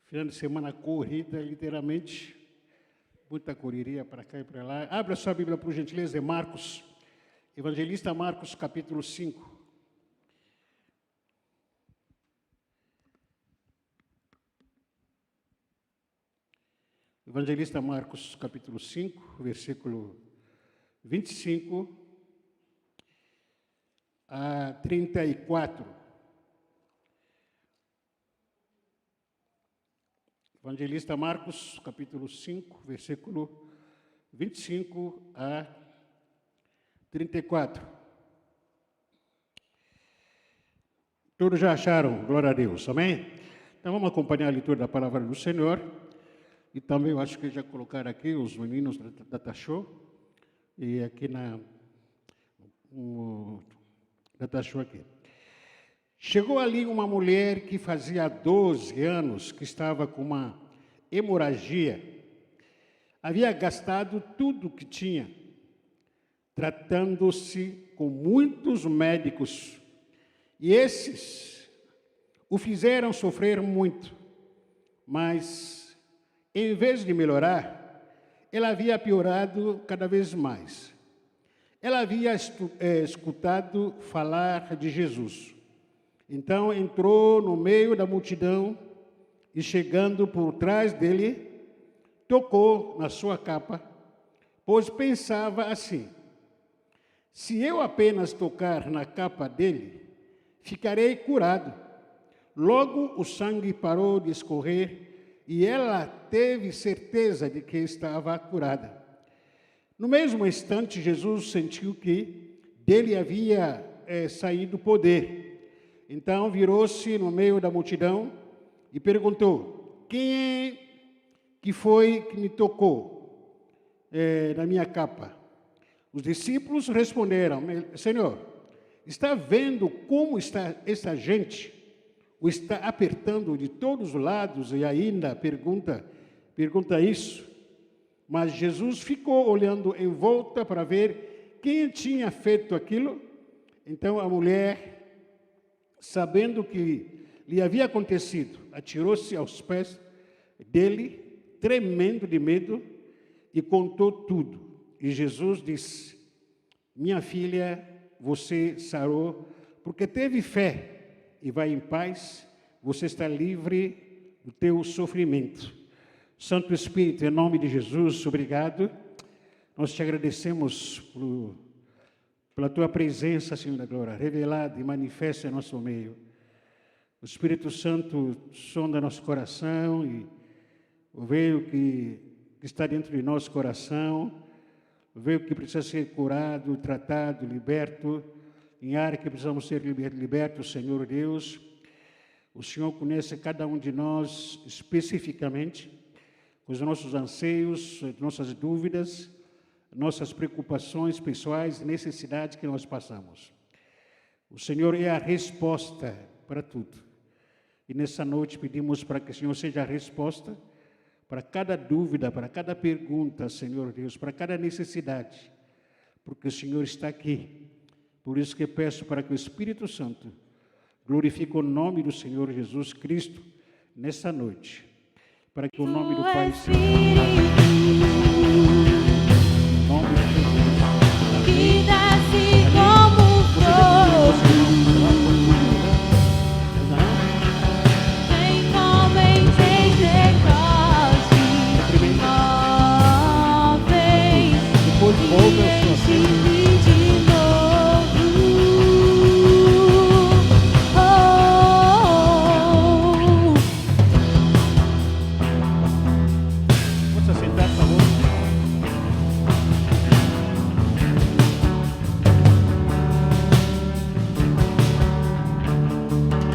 Final de semana corrida, literalmente, muita correria para cá e para lá. Abra sua Bíblia, por gentileza, em Marcos, Evangelista Marcos, capítulo 5. Evangelista Marcos, capítulo 5, versículo 25 a 34. Evangelista Marcos, capítulo 5, versículo 25 a 34. Todos já acharam? Glória a Deus, amém? Então vamos acompanhar a leitura da palavra do Senhor. E também eu acho que já colocaram aqui os meninos da Tachô. E aqui da Tachô aqui. Chegou ali uma mulher que fazia 12 anos que estava com uma hemorragia. Havia gastado tudo que tinha, tratando-se com muitos médicos. E esses o fizeram sofrer muito. Mas, em vez de melhorar, ela havia piorado cada vez mais. Ela havia escutado falar de Jesus. Então entrou no meio da multidão e, chegando por trás dele, tocou na sua capa, pois pensava assim: se eu apenas tocar na capa dele, ficarei curado. Logo o sangue parou de escorrer e ela teve certeza de que estava curada. No mesmo instante, Jesus sentiu que dele havia saído poder. Então virou-se no meio da multidão e perguntou: quem é que foi que me tocou na minha capa? Os discípulos responderam: Senhor, está vendo como está essa gente? O está apertando de todos os lados e ainda pergunta isso. Mas Jesus ficou olhando em volta para ver quem tinha feito aquilo. Então a mulher, sabendo o que lhe havia acontecido, atirou-se aos pés dele, tremendo de medo, e contou tudo. E Jesus disse: minha filha, você sarou porque teve fé, e vai em paz, você está livre do teu sofrimento. Santo Espírito, em nome de Jesus, obrigado. Nós te agradecemos pela tua presença, Senhor da glória, revelada e manifesta em nosso meio. O Espírito Santo sonda nosso coração e vê o que está dentro de nosso coração, vê o que precisa ser curado, tratado, liberto, em área que precisamos ser libertos, Senhor Deus. O Senhor conhece cada um de nós especificamente, com os nossos anseios, nossas dúvidas, nossas preocupações pessoais, necessidades que nós passamos. O Senhor é a resposta para tudo. E nessa noite pedimos para que o Senhor seja a resposta para cada dúvida, para cada pergunta, Senhor Deus, para cada necessidade, porque o Senhor está aqui. Por isso que peço para que o Espírito Santo glorifique o nome do Senhor Jesus Cristo nessa noite, para que o nome do Pai seja nome de Jesus. Que nasce como flor, sem homem, sem Pentecoste, ó, vem, Depois volta a sua enche-me de novo, Possa sentar, por favor.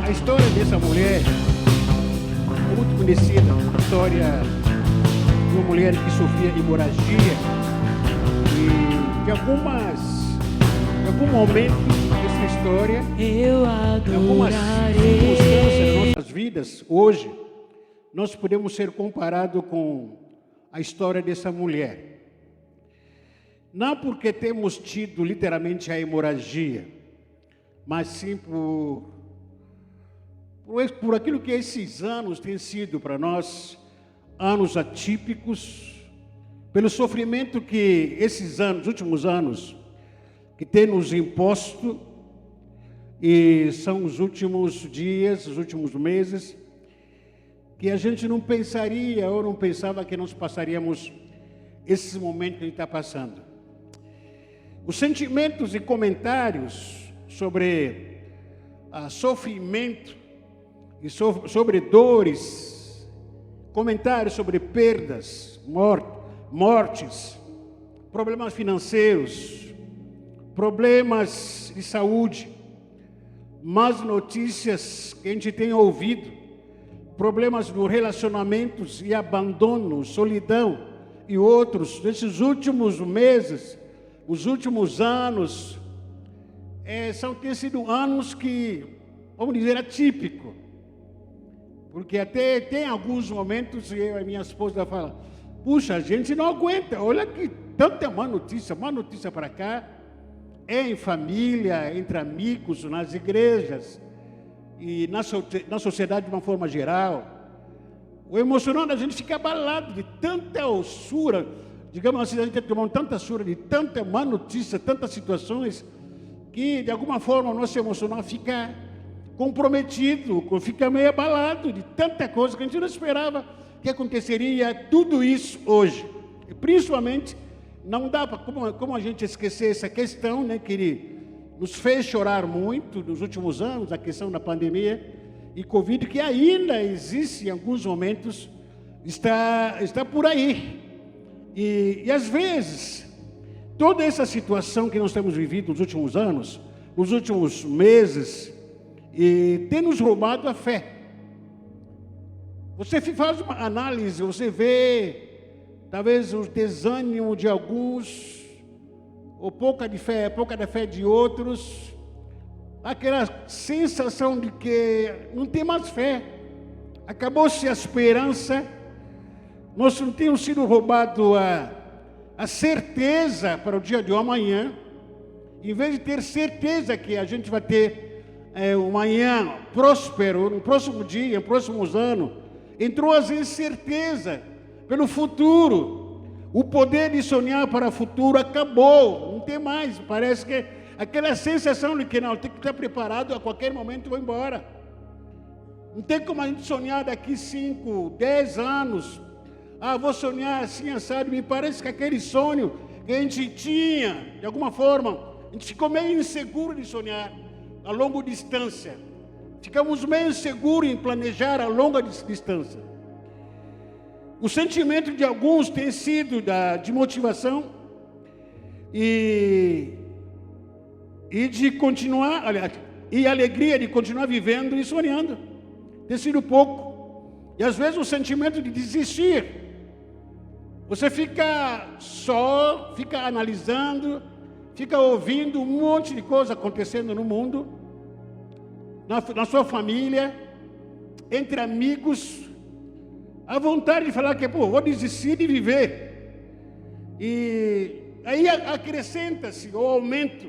A história dessa mulher é muito conhecida, a história de uma mulher que sofria hemorragia e de algum momento dessa história, eu em algumas adorarei. circunstâncias das nossas vidas, hoje, nós podemos ser comparados com a história dessa mulher. Não porque temos tido literalmente a hemorragia, mas sim por aquilo que esses anos têm sido para nós, anos atípicos, pelo sofrimento que esses anos, últimos anos, que tem nos imposto, e são os últimos dias, os últimos meses, que a gente não pensaria ou não pensava que nós passaríamos esses momentos que a gente está passando. Os sentimentos e comentários sobre sofrimento e sobre dores, comentários sobre perdas, mortes, problemas financeiros, problemas de saúde, más notícias que a gente tem ouvido, problemas nos relacionamentos e abandono, solidão e outros, nesses últimos meses, os últimos anos, têm sido anos que, vamos dizer, atípico. Porque até tem alguns momentos que eu e minha esposa falam, puxa, a gente não aguenta, olha que tanta má notícia para cá, em família, entre amigos, nas igrejas e na sociedade de uma forma geral. O emocional da gente fica abalado de tanta ossura, digamos assim, a gente tomou tanta ossura de tanta má notícia, tantas situações, que de alguma forma o nosso emocional fica comprometido, fica meio abalado de tanta coisa que a gente não esperava que aconteceria tudo isso hoje. E principalmente, não dá para como a gente esquecer essa questão, né, que nos fez chorar muito nos últimos anos, a questão da pandemia e Covid, que ainda existe em alguns momentos, está por aí. E às vezes, toda essa situação que nós temos vivido nos últimos anos, nos últimos meses, tem nos roubado a fé. Você faz uma análise, você vê talvez o desânimo de alguns, ou pouca da fé de outros, aquela sensação de que não tem mais fé, acabou-se a esperança, nós não temos sido roubado a certeza para o dia de amanhã, em vez de ter certeza que a gente vai ter um amanhã próspero, no próximo dia, nos próximos anos, entrou às vezes certeza pelo futuro. O poder de sonhar para o futuro acabou, não tem mais. Parece que aquela sensação de que não, tem que estar preparado, a qualquer momento vou embora. Não tem como a gente sonhar daqui 5, 10 anos. Vou sonhar assim, assado. Me parece que aquele sonho que a gente tinha, de alguma forma, a gente ficou meio inseguro de sonhar a longa distância. Ficamos meio inseguros em planejar a longa distância. O sentimento de alguns tem sido de motivação e de continuar, e alegria de continuar vivendo e sonhando. Tem sido pouco. E às vezes o sentimento de desistir. Você fica analisando, fica ouvindo um monte de coisa acontecendo no mundo, na sua família, entre amigos, a vontade de falar que, vou desistir de viver. E aí acrescenta-se o aumento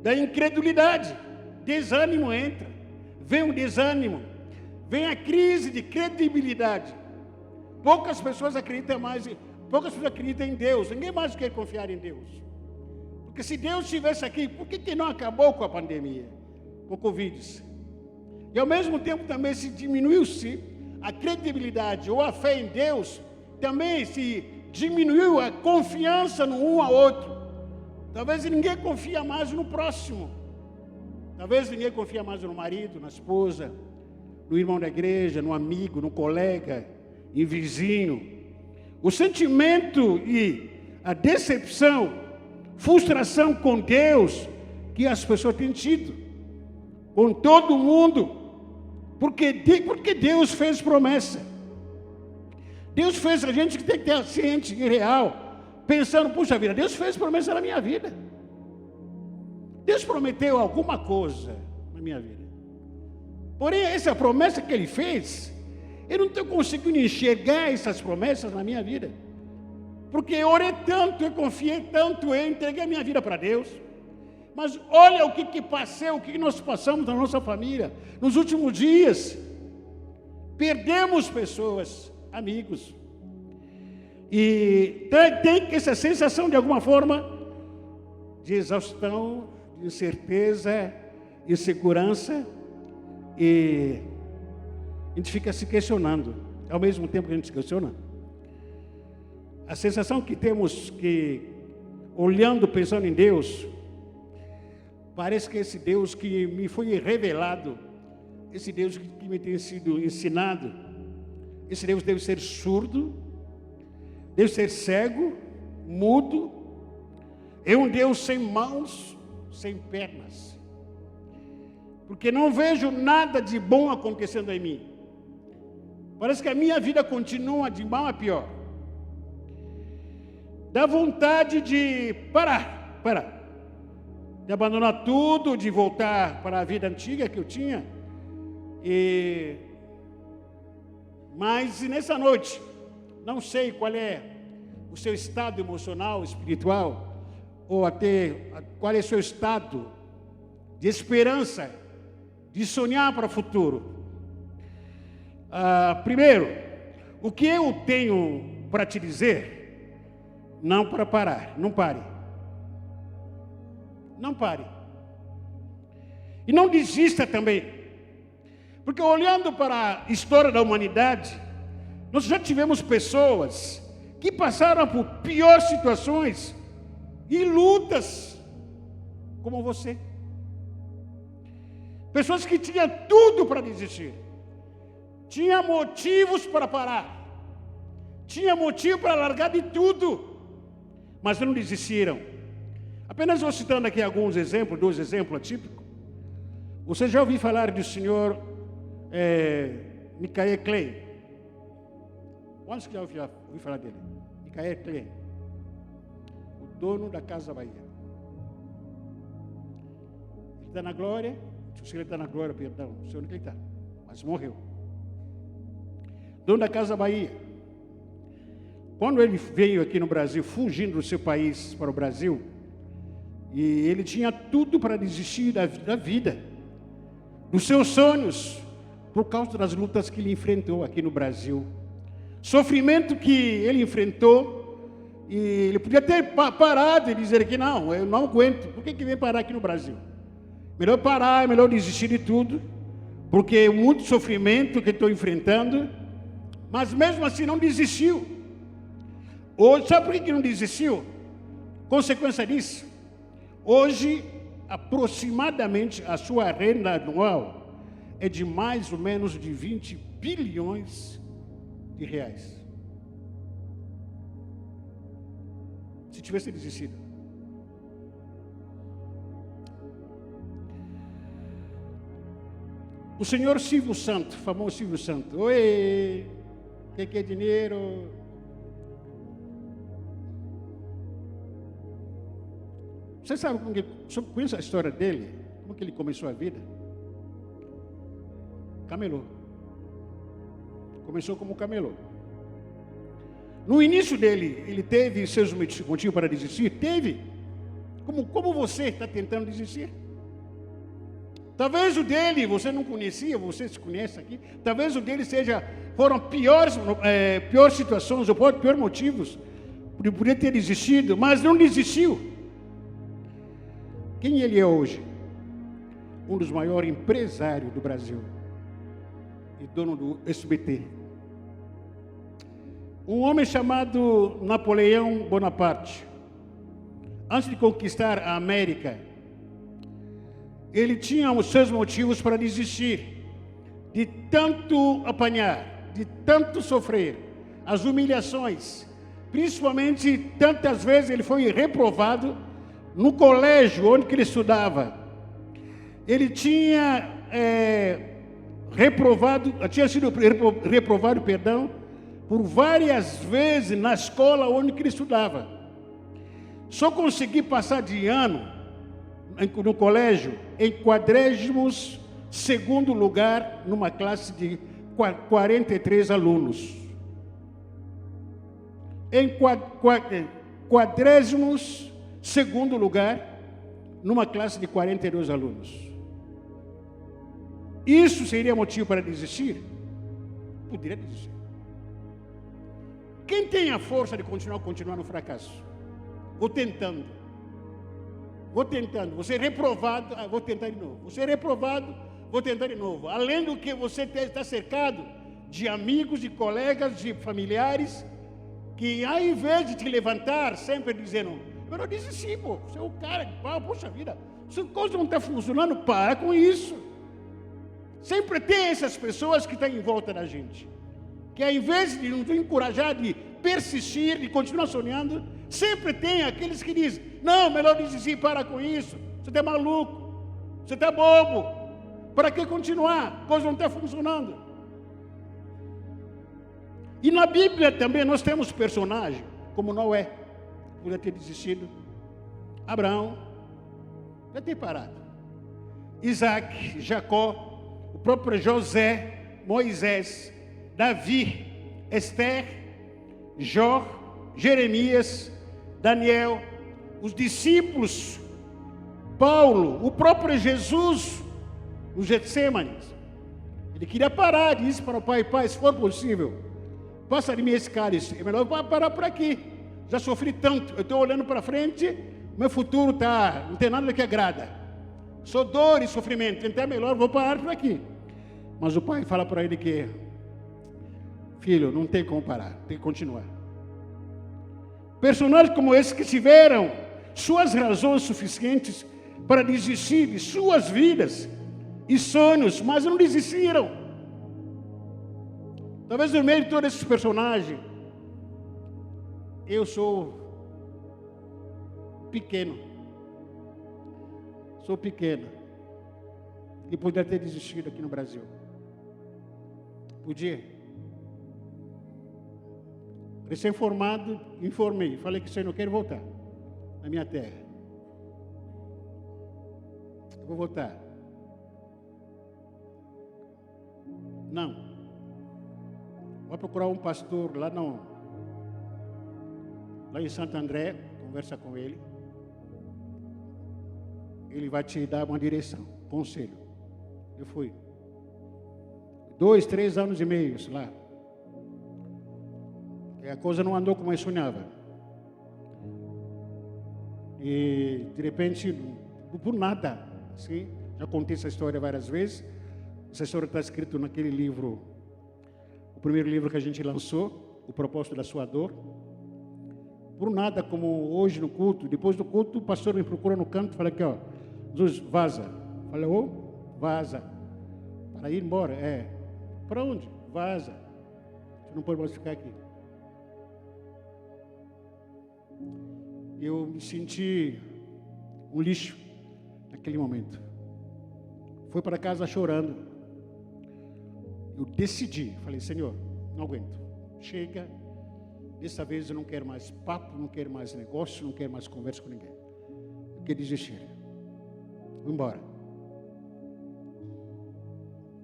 da incredulidade, desânimo entra, vem um desânimo, vem a crise de credibilidade. Poucas pessoas acreditam em Deus, ninguém mais quer confiar em Deus. Porque se Deus estivesse aqui, por que não acabou com a pandemia, com o Covid? E ao mesmo tempo também se diminuiu-se a credibilidade ou a fé em Deus, também se diminuiu a confiança no um ao outro. Talvez ninguém confia mais no próximo. Talvez ninguém confia mais no marido, na esposa, no irmão da igreja, no amigo, no colega, em vizinho. O sentimento e a decepção, frustração com Deus que as pessoas têm tido, com todo mundo, porque Deus fez promessa. Deus fez a gente que tem que ter ciente e real, pensando, puxa vida, Deus fez promessa na minha vida. Deus prometeu alguma coisa na minha vida. Porém, essa promessa que Ele fez, eu não estou conseguindo enxergar essas promessas na minha vida. Porque eu orei tanto, eu confiei tanto, eu entreguei a minha vida para Deus. Mas olha o que passou, o que nós passamos na nossa família. Nos últimos dias, perdemos pessoas, amigos. E tem essa sensação, de alguma forma, de exaustão, de incerteza, insegurança. E a gente fica se questionando. Ao mesmo tempo que a gente se questiona, a sensação que temos que, olhando, pensando em Deus, parece que esse Deus que me foi revelado, esse Deus que me tem sido ensinado, esse Deus deve ser surdo, deve ser cego, mudo, é um Deus sem mãos, sem pernas, porque não vejo nada de bom acontecendo em mim. Parece que a minha vida continua de mal a pior. Dá vontade de parar, de abandonar tudo, de voltar para a vida antiga que eu tinha. Mas nessa noite, não sei qual é o seu estado emocional, espiritual, ou até qual é o seu estado de esperança, de sonhar para o futuro. Primeiro, o que eu tenho para te dizer, não para parar, não pare. Não pare. E não desista também. Porque olhando para a história da humanidade, nós já tivemos pessoas que passaram por piores situações e lutas, como você. Pessoas que tinham tudo para desistir. Tinha motivos para parar. Tinha motivo para largar de tudo. Mas não desistiram. Apenas vou citando aqui alguns exemplos, 2 exemplos atípicos. Você já ouviu falar do senhor Michael Klein? Quantos que já ouviu falar dele? Michael Klein. O dono da Casa Bahia. Ele está na glória. Se ele está na glória, perdão, não sei onde ele está. Mas morreu. Dono da Casa Bahia. Quando ele veio aqui no Brasil, fugindo do seu país para o Brasil, e ele tinha tudo para desistir da vida, dos seus sonhos, por causa das lutas que ele enfrentou aqui no Brasil. Sofrimento que ele enfrentou, e ele podia ter parado e dizer que não, eu não aguento. Por que vem parar aqui no Brasil? Melhor parar, melhor desistir de tudo, porque é muito sofrimento que estou enfrentando. Mas mesmo assim não desistiu. Hoje, sabe por que não desistiu? Consequência disso, hoje aproximadamente a sua renda anual é de mais ou menos de 20 bilhões de reais. Se tivesse desistido. O senhor Silvio Santos, famoso Silvio Santos. Oi, o que é dinheiro? Você sabe como que, conhece a história dele? Como que ele começou a vida? Camelô. Começou como camelô. No início dele, ele teve seus motivos para desistir? Teve. Como você está tentando desistir? Talvez o dele, você não conhecia, você se conhece aqui. Talvez o dele foram piores situações, ou piores motivos. Poderia ter desistido, mas não desistiu. Quem ele é hoje? Um dos maiores empresários do Brasil. E dono do SBT. Um homem chamado Napoleão Bonaparte. Antes de conquistar a América, ele tinha os seus motivos para desistir. De tanto apanhar, de tanto sofrer, as humilhações. Principalmente, tantas vezes ele foi reprovado no colégio onde ele estudava. Ele tinha sido reprovado, por várias vezes na escola onde ele estudava. Só consegui passar de ano no colégio em 42º lugar numa classe de 43 alunos. Em 42º lugar, numa classe de 42 alunos. Isso seria motivo para desistir? Poderia desistir. Quem tem a força de continuar no fracasso? Vou tentando. Você é reprovado, vou tentar de novo. Você é reprovado, vou tentar de novo. Além do que você está cercado de amigos, de colegas, de familiares, que ao invés de te levantar, sempre dizendo, eu não desisti, pô, você é o cara de pau, poxa vida, essa coisa não está funcionando, para com isso. Sempre tem essas pessoas que estão em volta da gente, que ao invés de nos encorajar, de persistir, de continuar sonhando, sempre tem aqueles que dizem, não, melhor desistir, para com isso, você está maluco, você está bobo, para que continuar? A coisa não está funcionando. E na Bíblia também nós temos personagens, como Noé, podia ter desistido, Abraão, já ter parado, Isaac, Jacó, o próprio José, Moisés, Davi, Esther, Jó, Jeremias, Daniel, os discípulos, Paulo, o próprio Jesus, no Getsêmani. Ele queria parar, disse para o pai, se for possível, passa de mim esse cálice, é melhor parar por aqui, já sofri tanto, eu estou olhando para frente, meu futuro não tem nada que agrada, só dor e sofrimento, então é melhor, vou parar por aqui. Mas o pai fala para ele que, filho, não tem como parar, tem que continuar. Personagens como esses que tiveram suas razões suficientes para desistir de suas vidas e sonhos, mas não desistiram. Talvez no meio de todos esses personagens, eu sou pequeno. E poderia ter desistido aqui no Brasil. Podia. Recém-formado, informei. Falei que eu não quero voltar na minha terra. Eu vou voltar. Não. Vou procurar um pastor lá em Santo André, conversa com ele. Ele vai te dar uma direção, conselho. Eu fui. 2, 3 anos e meio lá. E a coisa não andou como eu sonhava. E, de repente, por nada, assim, já contei essa história várias vezes. Essa história está escrita naquele livro, o primeiro livro que a gente lançou, O Propósito da Sua Dor. Por nada, como hoje no culto, depois do culto, o pastor me procura no canto e fala aqui, ó, Jesus, vaza. Falei, vaza. Para ir embora? Para onde? Vaza. Você não pode mais ficar aqui. Eu me senti um lixo naquele momento. Fui para casa chorando. Eu decidi, falei, Senhor, não aguento. Chega, dessa vez eu não quero mais papo, não quero mais negócio, não quero mais conversa com ninguém. Eu quero desistir. Vou embora.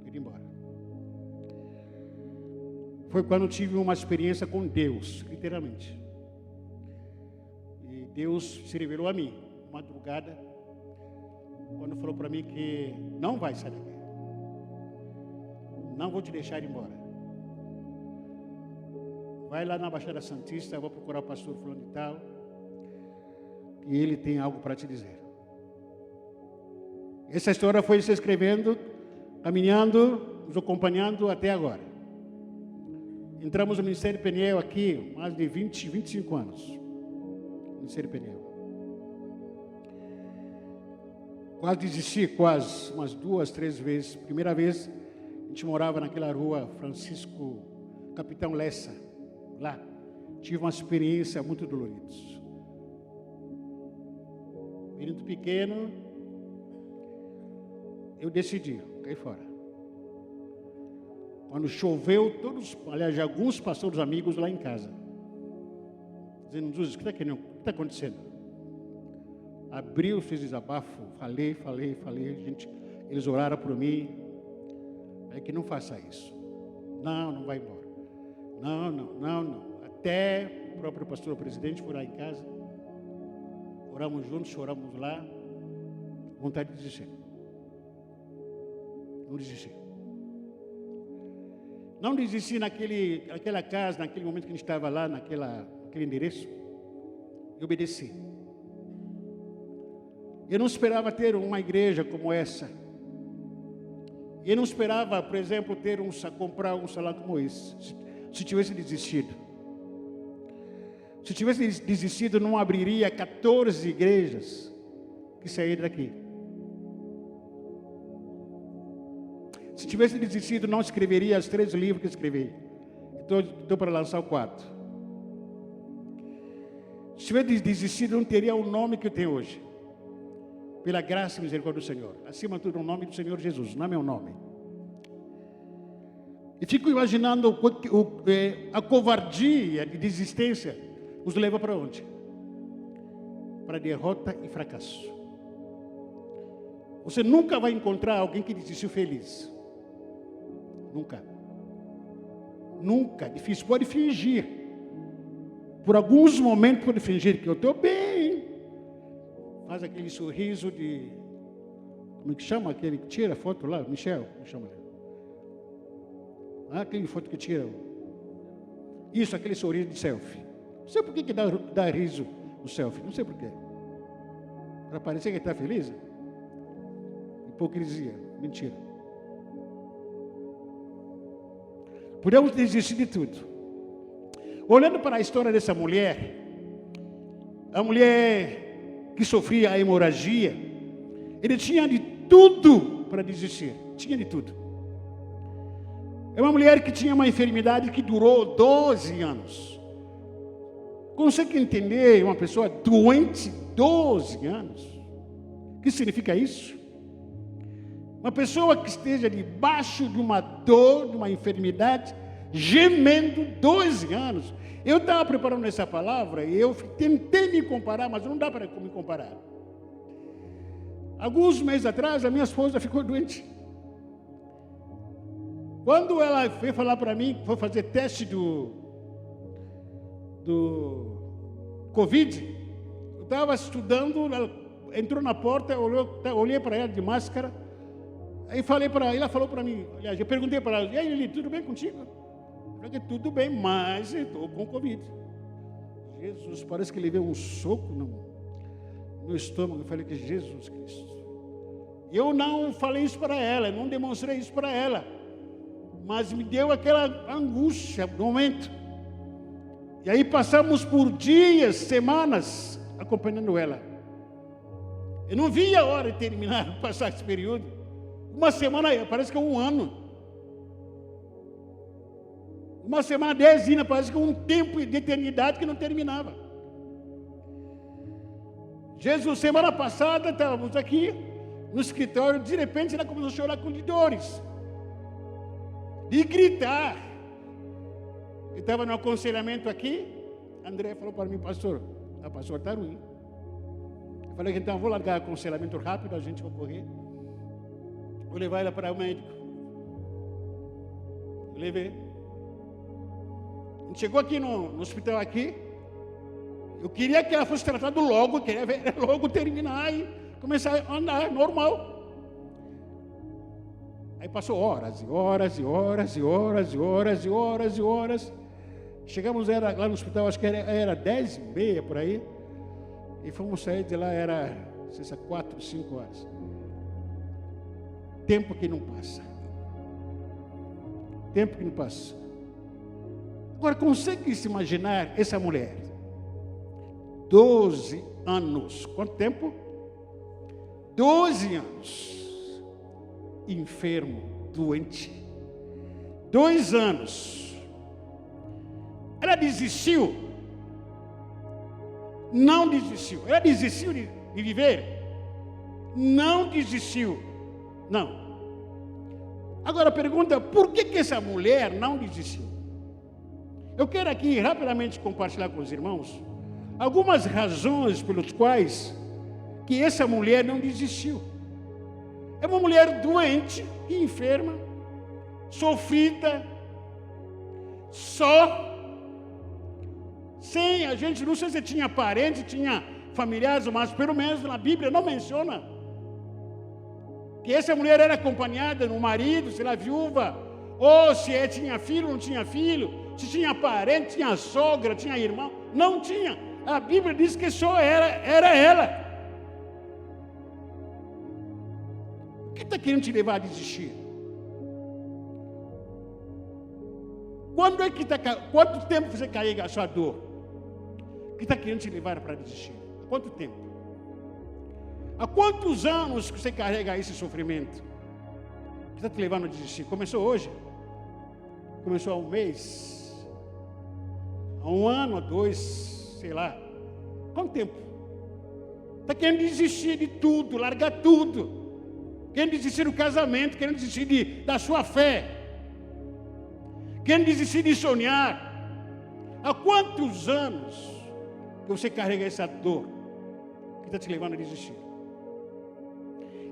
Quero ir embora. Foi quando tive uma experiência com Deus, literalmente. E Deus se revelou a mim, madrugada, quando falou para mim que não vai sair daqui. Não vou te deixar ir embora. Vai lá na Baixada Santista, eu vou procurar o pastor fulano e tal, e ele tem algo para te dizer. Essa história foi se escrevendo, caminhando, nos acompanhando até agora. Entramos no Ministério Peniel aqui, mais de 25 anos. Ministério Peniel. Quase desisti, umas 2, 3 vezes. Primeira vez, a gente morava naquela rua Francisco Capitão Lessa, lá. Tive uma experiência muito dolorida. Menino pequeno, eu decidi cair fora. Quando choveu, alguns pastores amigos lá em casa, dizendo, Jesus, o que está acontecendo? Abriu, fiz desabafo, falei, eles oraram por mim, é que não faça isso. Não vai embora. Não. Até o próprio pastor presidente foi lá em casa, oramos juntos, choramos lá, Vontade de desistir. Não desisti. Não desisti naquela casa, naquele momento que a gente estava lá, naquele endereço. Eu obedeci. Eu não esperava ter uma igreja como essa. Eu não esperava, por exemplo, comprar um salário como esse. Se tivesse desistido. Se tivesse desistido, não abriria 14 igrejas que saíram daqui. Se tivesse desistido, não escreveria os 3 livros que escrevi. Estou para lançar o 4. Se tivesse desistido, não teria o nome que eu tenho hoje. Pela graça e misericórdia do Senhor. Acima de tudo, o nome do Senhor Jesus, não é meu nome. E fico imaginando a covardia de desistência os leva para onde? Para derrota e fracasso. Você nunca vai encontrar alguém que desistiu feliz. Nunca. Nunca. Difícil. Pode fingir. Por alguns momentos pode fingir que eu estou bem. Faz aquele sorriso de... Como é que chama aquele que tira a foto lá? Michel, como chama ele? Aquele foto que tira. Isso, aquele sorriso de selfie. Não sei por que dá riso no selfie. Não sei por quê. Para parecer que está feliz. Hipocrisia. Mentira. Podemos desistir de tudo. Olhando para a história dessa mulher, a mulher que sofria a hemorragia, ele tinha de tudo para desistir. Tinha de tudo. É uma mulher que tinha uma enfermidade que durou 12 anos. Consegue entender uma pessoa doente 12 anos? O que significa isso? Uma pessoa que esteja debaixo de uma dor, de uma enfermidade, gemendo 12 anos. Eu estava preparando essa palavra e eu tentei me comparar, mas não dá para me comparar. Alguns meses atrás, a minha esposa ficou doente. Quando ela veio falar para mim, foi fazer teste do Covid, eu estava estudando, ela entrou na porta, olhei para ela de máscara, aí falei para ela falou para mim, aliás, eu perguntei para ela, e aí, Lili, tudo bem contigo? Eu falei, tudo bem, mas eu estou com Covid. Jesus, parece que ele veio um soco no estômago. Eu falei que Jesus Cristo. Eu não falei isso para ela, não demonstrei isso para ela, mas me deu aquela angústia no momento. E aí passamos por dias, semanas, acompanhando ela. Eu não via a hora de terminar, passar esse período. Uma semana, parece que é um ano. Uma semana, 10 dias, parece que é um tempo de eternidade que não terminava. Jesus, semana passada, estávamos aqui no escritório, de repente ela começou a chorar com dores. E gritar. Eu estava no aconselhamento aqui, André falou para mim, pastor, a pastor está ruim. Eu falei, então vou largar o aconselhamento rápido, a gente vai correr. Vou levar ela para o médico. Eu levei. A gente chegou aqui no hospital aqui. Eu queria que ela fosse tratada logo, queria ver ela logo terminar e começar a andar normal. Aí passou horas e horas e horas e horas e horas e horas e horas. Chegamos lá no hospital, acho que era 10h30 por aí. E fomos sair de lá, era 4, 5 horas. Tempo que não passa. Tempo que não passa. Agora, consegue se imaginar essa mulher? 12 anos. Quanto tempo? 12 anos. Enfermo, doente. 2 anos. Ela desistiu? Não desistiu. Ela desistiu de viver? Não desistiu. Não. Agora pergunta, por que essa mulher não desistiu? Eu quero aqui rapidamente compartilhar com os irmãos algumas razões pelas quais que essa mulher não desistiu. É uma mulher doente, enferma, sofrida, só, sem, a gente não sei se tinha parente, tinha familiares, mas pelo menos na Bíblia não menciona que essa mulher era acompanhada no marido, se ela é viúva, ou se tinha filho, não tinha filho, se tinha parente, tinha sogra, tinha irmão, não tinha. A Bíblia diz que só era ela. O que está querendo te levar a desistir? Quanto tempo você carrega a sua dor? O que está querendo te levar para desistir? Há quanto tempo? Há quantos anos que você carrega esse sofrimento? O que está te levando a desistir? Começou hoje? Começou há um mês? Há um ano, há 2, sei lá. Quanto tempo? Está querendo desistir de tudo, largar tudo. Querendo desistir do casamento, querendo desistir da sua fé. Querendo desistir de sonhar. Há quantos anos que você carrega essa dor que está te levando a desistir?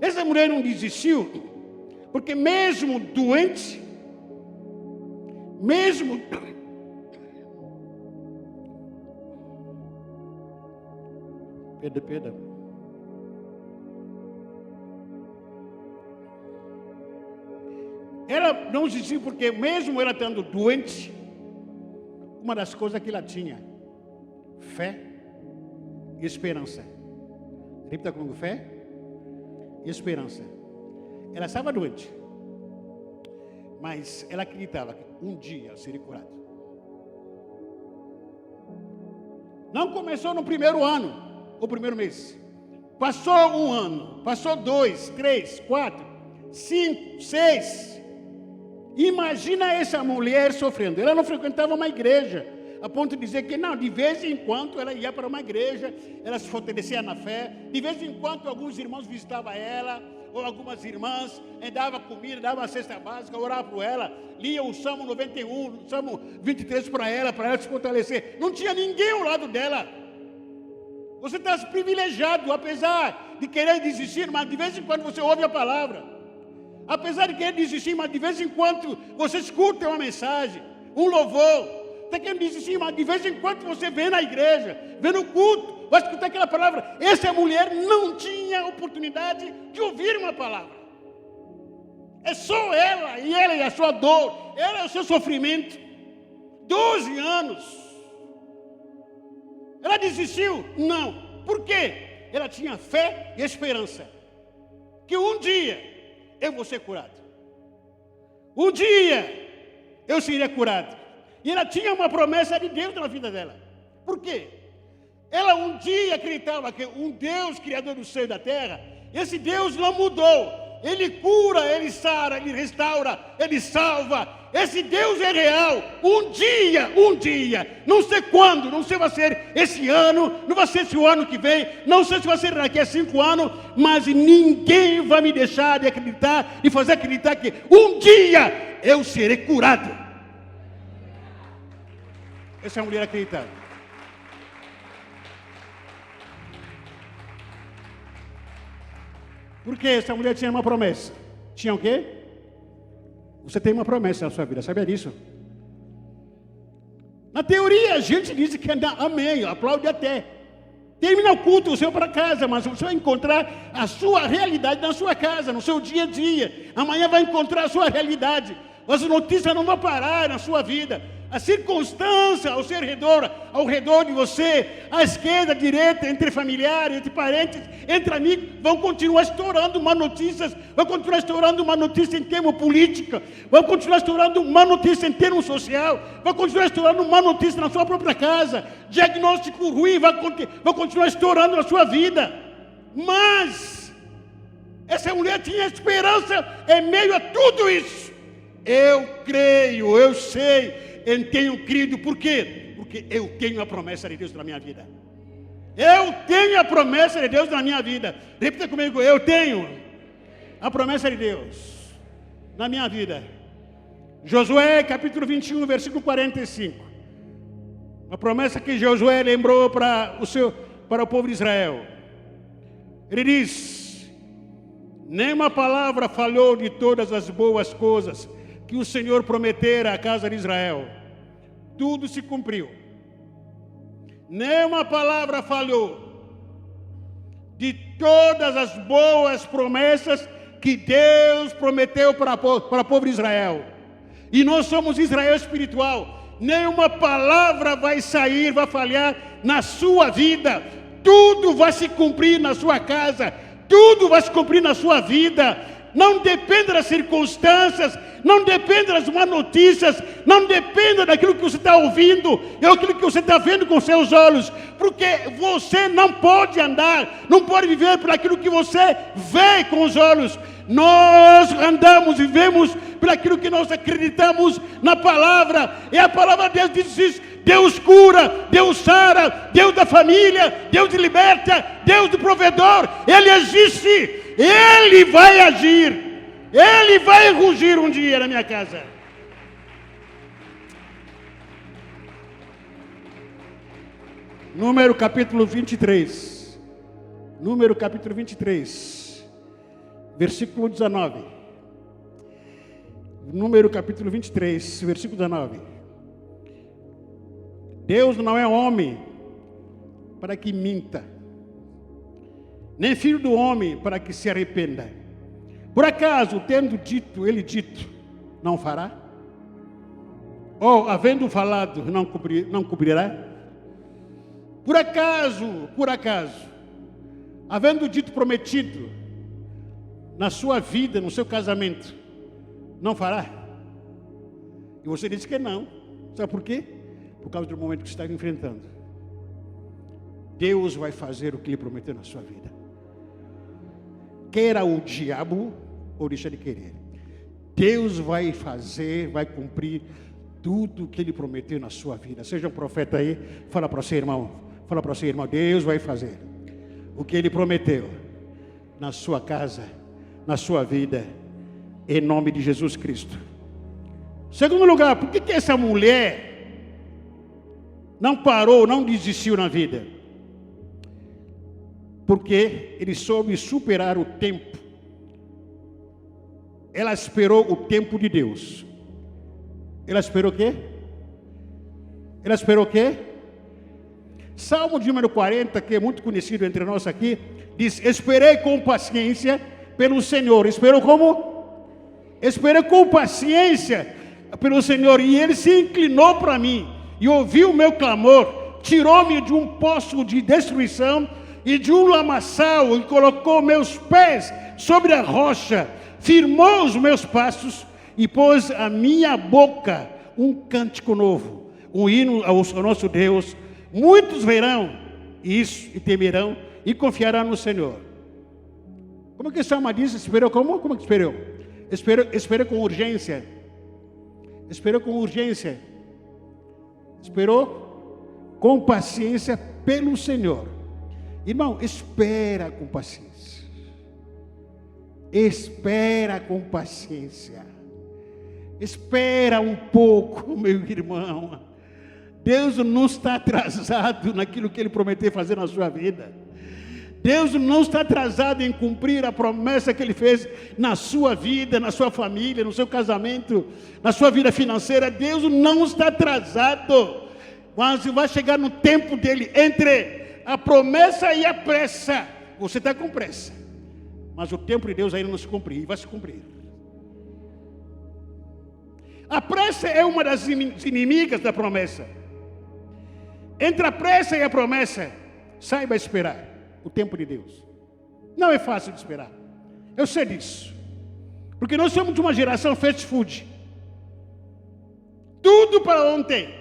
Essa mulher não desistiu, porque mesmo doente, mesmo Pedro. Ela não desistiu porque mesmo ela estando doente, uma das coisas que ela tinha, fé e esperança. Repita comigo, fé e esperança. Ela estava doente, mas ela acreditava que um dia ela seria curada. Não começou no primeiro ano, ou primeiro mês. Passou um ano, passou 2, 3, 4, 5, 6. Imagina essa mulher sofrendo. Ela não frequentava uma igreja, a ponto de dizer que não, de vez em quando ela ia para uma igreja, ela se fortalecia na fé, de vez em quando alguns irmãos visitavam ela, ou algumas irmãs, dava comida, dava a cesta básica, orava por ela, lia o Salmo 91, o Salmo 23 para ela se fortalecer. Não tinha ninguém ao lado dela. Você está privilegiado, apesar de querer desistir, mas de vez em quando você ouve a palavra. Apesar de querer desistir, mas de vez em quando você escuta uma mensagem, um louvor. Está querendo desistir, mas de vez em quando você vem na igreja, vem no culto, vai escutar aquela palavra. Essa mulher não tinha oportunidade de ouvir uma palavra. É só ela e a sua dor, ela e o seu sofrimento. 12 anos. Ela desistiu? Não. Por quê? Ela tinha fé e esperança. Que um dia eu vou ser curado. Um dia eu seria curado. E ela tinha uma promessa de Deus na vida dela. Por quê? Ela um dia acreditava que um Deus criador do céu e da terra, esse Deus não mudou. Ele cura, ele sara, ele restaura, ele salva. Esse Deus é real. Um dia, não sei quando, não sei se vai ser esse ano, não vai ser se o ano que vem, não sei se vai ser daqui a 5 anos, mas ninguém vai me deixar de acreditar, de fazer acreditar que um dia eu serei curado. Essa mulher acreditava. Porque essa mulher tinha uma promessa. Tinha o quê? Você tem uma promessa na sua vida, sabia disso? Na teoria, a gente diz que amém, aplaude até. Termina o culto, você vai para casa, mas você vai encontrar a sua realidade na sua casa, no seu dia a dia. Amanhã vai encontrar a sua realidade. As notícias não vão parar na sua vida. A circunstância ao redor de você, à esquerda, à direita, entre familiares, entre parentes, entre amigos, vão continuar estourando uma notícias, vão continuar estourando uma notícia em termos política, vão continuar estourando uma notícia em termos social, vão continuar estourando uma notícia na sua própria casa, diagnóstico ruim, vai continuar estourando na sua vida. Mas essa mulher tinha esperança em meio a tudo isso. Eu creio, eu sei. Eu tenho crido, por quê? Porque eu tenho a promessa de Deus na minha vida. Eu tenho a promessa de Deus na minha vida. Repita comigo, eu tenho a promessa de Deus na minha vida. Josué capítulo 21, versículo 45. Uma promessa que Josué lembrou para o povo de Israel. Ele diz: nenhuma palavra falhou de todas as boas coisas que o Senhor prometera à casa de Israel. Tudo se cumpriu. Nenhuma palavra falhou de todas as boas promessas que Deus prometeu para o povo de Israel. E nós somos Israel espiritual. Nenhuma palavra vai sair, vai falhar na sua vida. Tudo vai se cumprir na sua casa. Tudo vai se cumprir na sua vida. Não dependa das circunstâncias, não dependa das más notícias, não dependa daquilo que você está ouvindo, é aquilo que você está vendo com seus olhos, porque você não pode andar, não pode viver por aquilo que você vê com os olhos. Nós andamos e vivemos por aquilo que nós acreditamos na palavra, e a palavra de Deus diz: Deus cura, Deus sara, Deus da família, Deus liberta, Deus do provedor. Ele existe, Ele vai agir, Ele vai rugir um dia na minha casa. Número capítulo 23. Número capítulo 23. Versículo 19. Número capítulo 23, versículo 19. Deus não é homem para que minta, nem filho do homem para que se arrependa. Por acaso, tendo dito, ele dito, não fará? Ou, havendo falado, não cumprirá? Por acaso, havendo dito, prometido, na sua vida, no seu casamento, não fará? E você disse que não. Sabe por quê? Por causa do momento que você está enfrentando. Deus vai fazer o que Ele prometeu na sua vida. Queira o diabo ou deixa de querer. Deus vai fazer, vai cumprir tudo o que Ele prometeu na sua vida. Seja um profeta aí, fala para o seu irmão. Fala para o seu irmão, Deus vai fazer o que Ele prometeu na sua casa, na sua vida, em nome de Jesus Cristo. Segundo lugar, por que essa mulher não parou, não desistiu na vida? Porque ele soube superar o tempo. Ela esperou o tempo de Deus. Ela esperou o quê? Ela esperou o quê? Salmo de número 40, que é muito conhecido entre nós aqui, diz: esperei com paciência pelo Senhor. Esperou como? Esperei com paciência pelo Senhor, e Ele se inclinou para mim e ouviu o meu clamor, tirou-me de um poço de destruição e de um lamaçal, e colocou meus pés sobre a rocha, firmou os meus passos e pôs a minha boca um cântico novo, um hino ao nosso Deus. Muitos verão isso e temerão e confiarão no Senhor. Como que essa alma diz? Esperou como? Como que esperou? Esperou com urgência. Esperou com urgência. Esperou com paciência pelo Senhor. Irmão, espera com paciência. Espera com paciência. Espera um pouco, meu irmão. Deus não está atrasado naquilo que Ele prometeu fazer na sua vida. Deus não está atrasado em cumprir a promessa que Ele fez na sua vida, na sua família, no seu casamento, na sua vida financeira. Deus não está atrasado, mas vai chegar no tempo dEle. Entre a promessa e a pressa, você está com pressa, mas o tempo de Deus ainda não se cumpriu, e vai se cumprir. A pressa é uma das inimigas da promessa. Entre a pressa e a promessa, saiba esperar o tempo de Deus. Não é fácil de esperar, eu sei disso, porque nós somos de uma geração fast food. Tudo para ontem.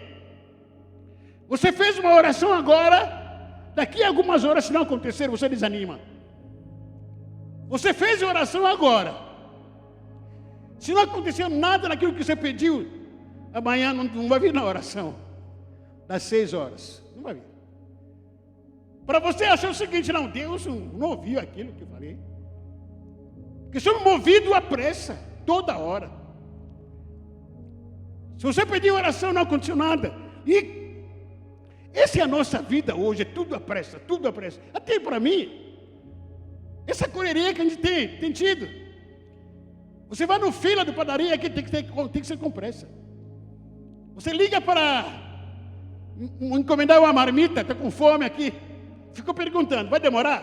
Você fez uma oração agora, daqui a algumas horas, se não acontecer, você desanima. Você fez a oração agora, se não aconteceu nada naquilo que você pediu, amanhã não vai vir na oração das 6 horas, não vai vir. Para você achar o seguinte: não, Deus não ouviu aquilo que eu falei. Porque somos movidos à pressa, toda hora. Se você pedir oração, não aconteceu nada. E essa é a nossa vida hoje, é tudo à pressa, tudo à pressa. Até para mim, essa correria que a gente tem tido. Você vai no fila de padaria, que tem que ser com pressa. Você liga para encomendar uma marmita, está com fome aqui. Ficou perguntando, vai demorar?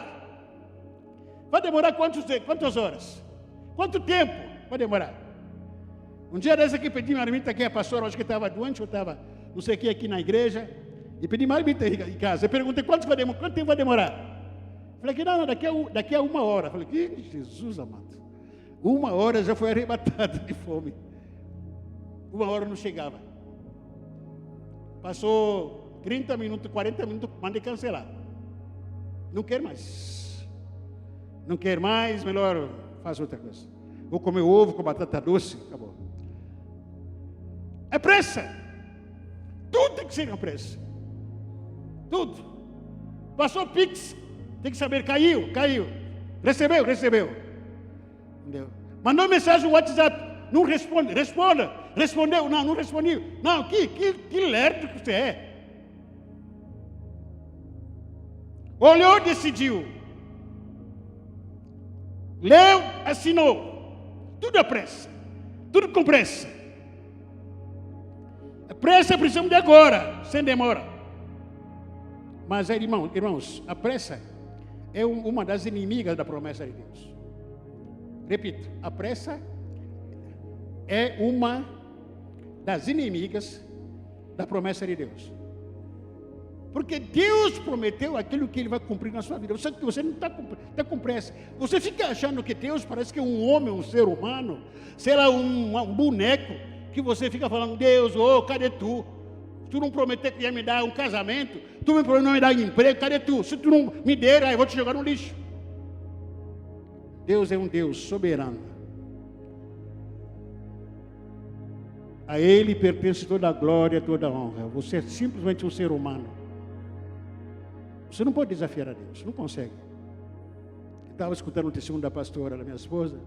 Vai demorar quantas horas? Quanto tempo vai demorar? Um dia desse aqui, pedi marmita, que a pastora, acho que estava doente, eu estava, não sei o que, aqui na igreja, e pedi marmita em casa. Eu perguntei, quanto tempo vai demorar? Falei que não, daqui a 1 hora. Falei, que Jesus amado. 1 hora já foi arrebatado de fome. 1 hora não chegava. Passou 30 minutos, 40 minutos, mandei cancelar. Não quero mais. Não quero mais, melhor fazer outra coisa. Vou comer ovo com batata doce, acabou. É pressa. Tudo tem que ser com pressa. Tudo. Passou Pix, tem que saber, caiu. Recebeu. Entendeu? Mandou mensagem no WhatsApp, não responde, responda. Respondeu, não respondi. Não, que lerdo que você é. Olhou, decidiu. Leu, assinou. Tudo é pressa. Tudo com pressa. A pressa precisamos de agora, sem demora. Mas, irmãos, a pressa é uma das inimigas da promessa de Deus. Repito, a pressa é uma das inimigas da promessa de Deus. Porque Deus prometeu aquilo que Ele vai cumprir na sua vida. Você não está com pressa. Você fica achando que Deus parece que é um homem, um ser humano, será um boneco, que você fica falando, Deus, cadê tu? Tu não prometeu que ia me dar um casamento, tu me prometeu não me dar um emprego, cadê tu? Se tu não me der, aí eu vou te jogar no lixo. Deus é um Deus soberano. A Ele pertence toda a glória, toda a honra. Você é simplesmente um ser humano. Você não pode desafiar a Deus, não consegue. Eu estava escutando o testemunho da pastora, da minha esposa,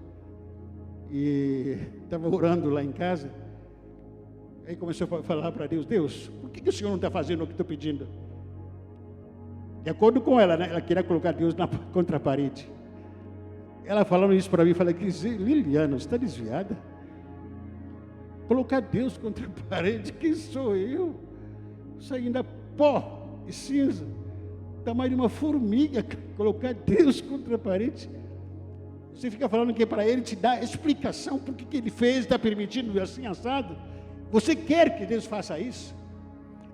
e estava orando lá em casa. Aí começou a falar para Deus, Deus, por que o Senhor não está fazendo o que estou pedindo? De acordo com ela, né? Ela queria colocar Deus contra a parede. Ela falando isso para mim, falei, Liliana, você está desviada? Colocar Deus contra a parede, quem sou eu? Saindo pó e cinza, tamanho de uma formiga, colocar Deus contra a parede. Você fica falando que é para Ele te dar explicação por que Ele fez, está permitindo assim assado. Você quer que Deus faça isso?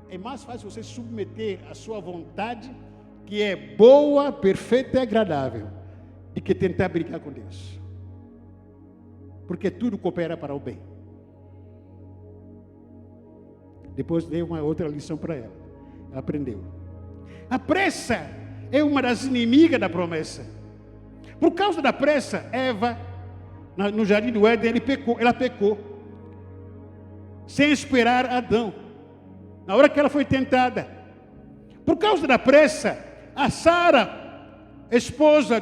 É mais fácil você submeter a sua vontade, que é boa, perfeita e agradável, do que tentar brigar com Deus. Porque tudo coopera para o bem. Depois dei uma outra lição para ela. Ela aprendeu. A pressa é uma das inimigas da promessa. Por causa da pressa, Eva, no jardim do Éden, ela pecou. Sem esperar Adão. Na hora que ela foi tentada. Por causa da pressa, a Sara, esposa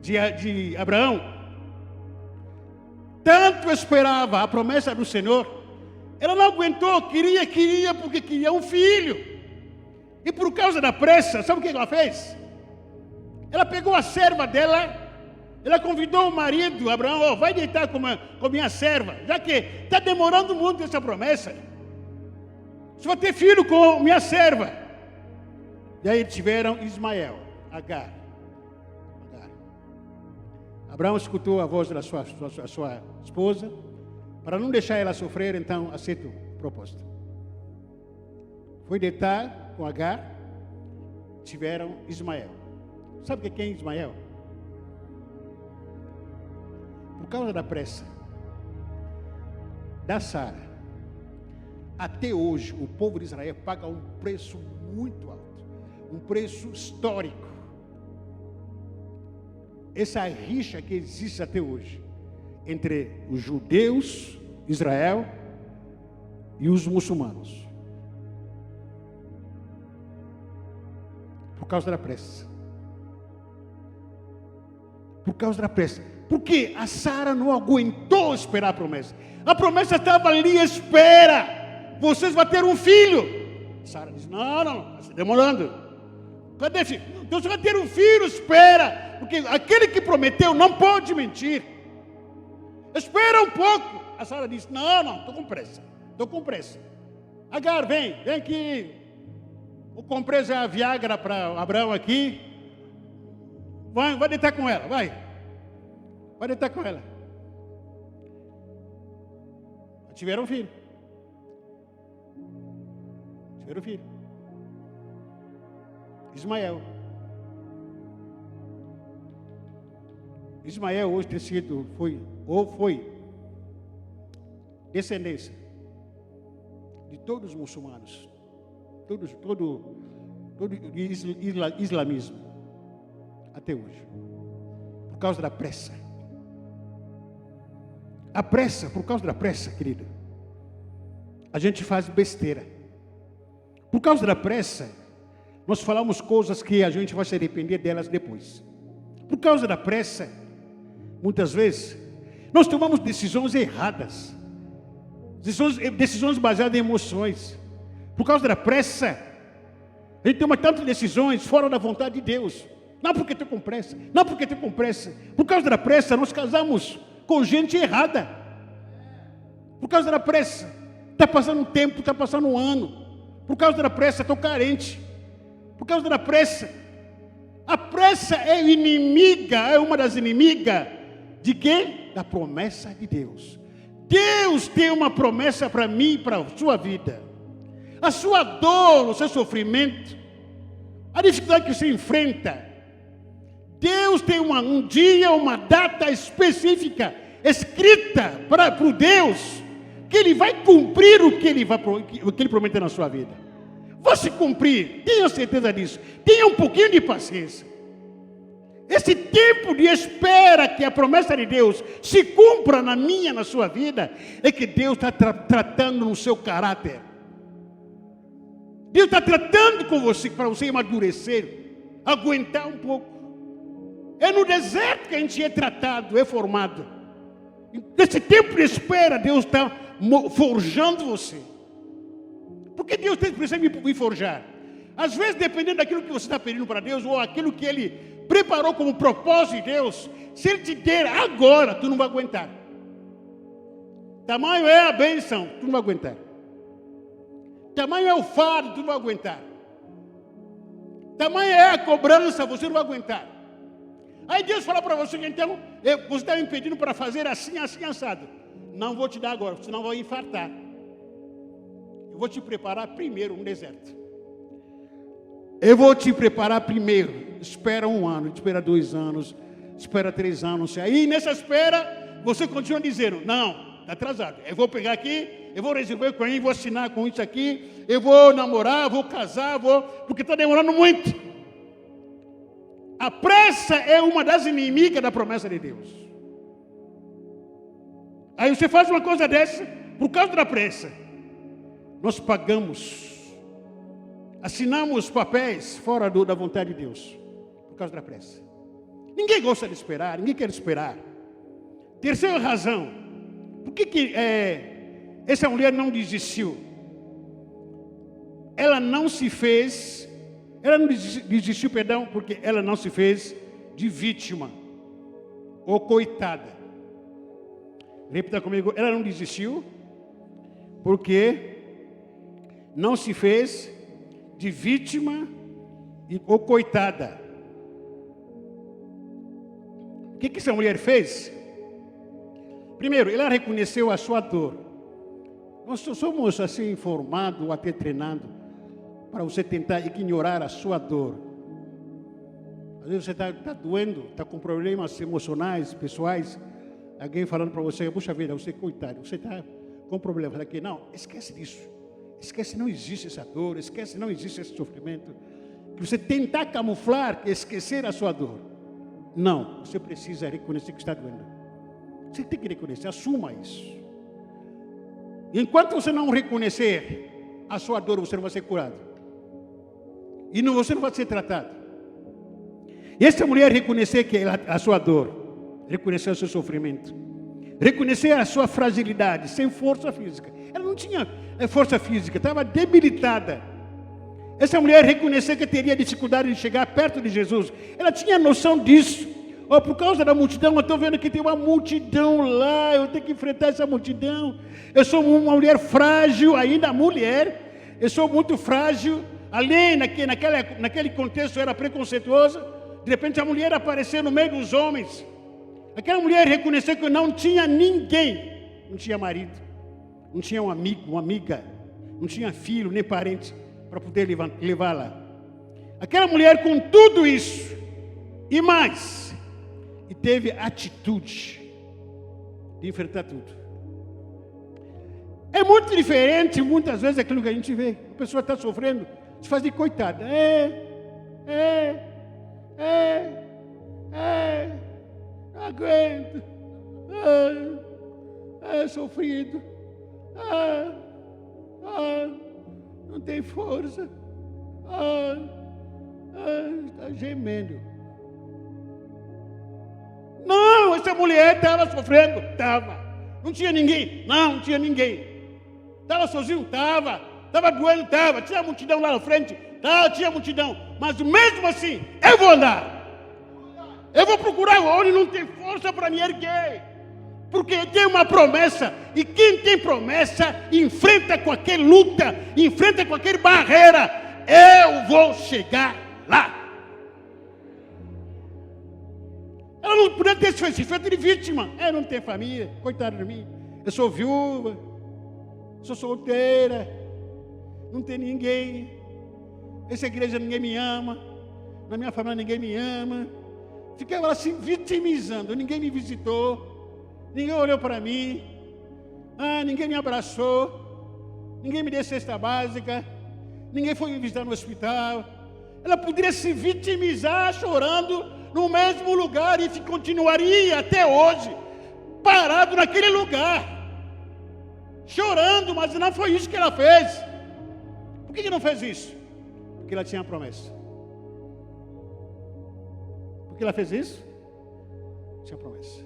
de Abraão, tanto esperava a promessa do Senhor, ela não aguentou, queria porque queria um filho. E por causa da pressa, sabe o que ela fez? Ela pegou a serva dela, ela convidou o marido, Abraão, vai deitar com minha serva, já que está demorando muito essa promessa. Você vai ter filho com minha serva. E aí tiveram Ismael, Agar. Abraão escutou a voz da sua esposa, para não deixar ela sofrer, então aceitou a proposta. Foi deitar com Agar, tiveram Ismael. Sabe quem é Ismael? Por causa da pressa da Sara, até hoje o povo de Israel paga um preço muito alto, um preço histórico. Essa rixa que existe até hoje entre os judeus, Israel, e os muçulmanos. Por causa da pressa. Por causa da pressa. Porque a Sara não aguentou esperar a promessa. A promessa estava ali, espera. Vocês vão ter um filho. Sara disse, não, está demorando. Cadê filho? Então você vai ter um filho, espera. Porque aquele que prometeu não pode mentir. Espera um pouco. A Sara disse, não, estou com pressa. Agar, vem aqui. Eu comprei já a Viagra para Abraão aqui. Vai deitar com ela, vai. Vai deitar com ela. Tiveram um filho. Tiveram um filho. Ismael. Ismael hoje foi descendência de todos os muçulmanos, todo islamismo, até hoje, por causa da pressa. A pressa, por causa da pressa, querida, a gente faz besteira. Por causa da pressa, nós falamos coisas que a gente vai se arrepender delas depois. Por causa da pressa, muitas vezes, nós tomamos decisões erradas. Decisões baseadas em emoções. Por causa da pressa, a gente toma tantas decisões fora da vontade de Deus. Não porque estou com pressa, não porque estou com pressa. Por causa da pressa, nós casamos com gente errada. Por causa da pressa, está passando um tempo, está passando um ano. Por causa da pressa, estou carente. Por causa da pressa. A pressa é inimiga, é uma das inimigas de quê? Da promessa de Deus. Deus tem uma promessa para mim e para a sua vida. A sua dor, o seu sofrimento, a dificuldade que você enfrenta, Deus tem um dia, uma data específica, escrita para o Deus, que Ele vai cumprir o que Ele prometeu na sua vida. Vai se cumprir, tenha certeza disso. Tenha um pouquinho de paciência. Esse tempo de espera que a promessa de Deus se cumpra na minha, na sua vida, é que Deus está tratando no seu caráter. Deus está tratando com você, para você amadurecer, aguentar um pouco. É no deserto que a gente é tratado, é formado. Nesse tempo de espera, Deus está forjando você. Porque Deus precisa me forjar. Às vezes, dependendo daquilo que você está pedindo para Deus, ou aquilo que Ele preparou como propósito de Deus, se Ele te der agora, tu não vai aguentar. Tamanho é a bênção, tu não vai aguentar. Tamanho é o fardo, tu não vai aguentar. Tamanho é a cobrança, você não vai aguentar. Aí Deus fala para você, então, você está me pedindo para fazer assim, assim, assado. Não vou te dar agora, senão vou infartar. Eu vou te preparar primeiro um deserto. Eu vou te preparar primeiro. Espera 1 ano, espera 2 anos, espera 3 anos. Aí nessa espera, você continua dizendo, não, está atrasado. Eu vou pegar aqui, eu vou resolver com ele, vou assinar com isso aqui, eu vou namorar, vou casar, porque está demorando muito. A pressa é uma das inimigas da promessa de Deus. Aí você faz uma coisa dessa, por causa da pressa. Nós pagamos, assinamos papéis fora da vontade de Deus, por causa da pressa. Ninguém gosta de esperar, ninguém quer esperar. Terceira razão, por que essa mulher não desistiu? Ela não desistiu, porque ela não se fez de vítima ou coitada. Repita comigo, ela não desistiu porque não se fez de vítima ou coitada. O que essa mulher fez? Primeiro, ela reconheceu a sua dor. Nós somos assim formados ou até treinados para você tentar ignorar a sua dor. Às vezes você está doendo, está com problemas emocionais, pessoais. Alguém falando para você, puxa vida, você coitado, você está com problema. Fala aqui, não, esquece disso. Esquece, não existe essa dor, esquece, não existe esse sofrimento. Que você tentar camuflar, esquecer a sua dor. Não, você precisa reconhecer que está doendo. Você tem que reconhecer, assuma isso. Enquanto você não reconhecer a sua dor, você não vai ser curado. E você não vai ser tratado. E essa mulher reconhecer a sua dor, reconhecer o seu sofrimento, reconhecer a sua fragilidade, sem força física. Ela não tinha força física, estava debilitada. Essa mulher reconhecer que teria dificuldade de chegar perto de Jesus. Ela tinha noção disso. Por causa da multidão, eu estou vendo que tem uma multidão lá, eu tenho que enfrentar essa multidão. Eu sou uma mulher frágil, ainda mulher, eu sou muito frágil. Além, naquele contexto, eu era preconceituosa, De repente a mulher apareceu no meio dos homens. Aquela mulher reconheceu que não tinha ninguém. Não tinha marido, não tinha um amigo, uma amiga, não tinha filho, nem parente para poder levá-la. Aquela mulher com tudo isso e mais, e teve atitude de enfrentar tudo. É muito diferente, muitas vezes, aquilo que a gente vê. A pessoa está sofrendo, se faz de coitada. Não aguento. Sofrido. Não tem força. Está gemendo. Não, essa mulher estava sofrendo. Estava. Não tinha ninguém. Não tinha ninguém. Estava sozinho? Estava. Estava doendo? Estava. Tinha multidão lá na frente? Tinha multidão. Mas mesmo assim, eu vou andar. Eu vou procurar onde não tem força para me erguer. Porque tem uma promessa. E quem tem promessa, enfrenta qualquer luta, enfrenta qualquer barreira. Eu vou chegar lá. Ela não podia ter se feito de vítima. Eu não tenho família, coitada de mim. Eu sou viúva, sou solteira, não tenho ninguém. Essa igreja ninguém me ama, na minha família ninguém me ama. Ficava lá se vitimizando, ninguém me visitou, ninguém olhou para mim, ninguém me abraçou, ninguém me deu cesta básica, ninguém foi me visitar no hospital. Ela poderia se vitimizar chorando no mesmo lugar e continuaria até hoje parado naquele lugar, chorando, mas não foi isso que ela fez. Por que não fez isso? Porque ela tinha a promessa. Por que ela fez isso? Tinha promessa.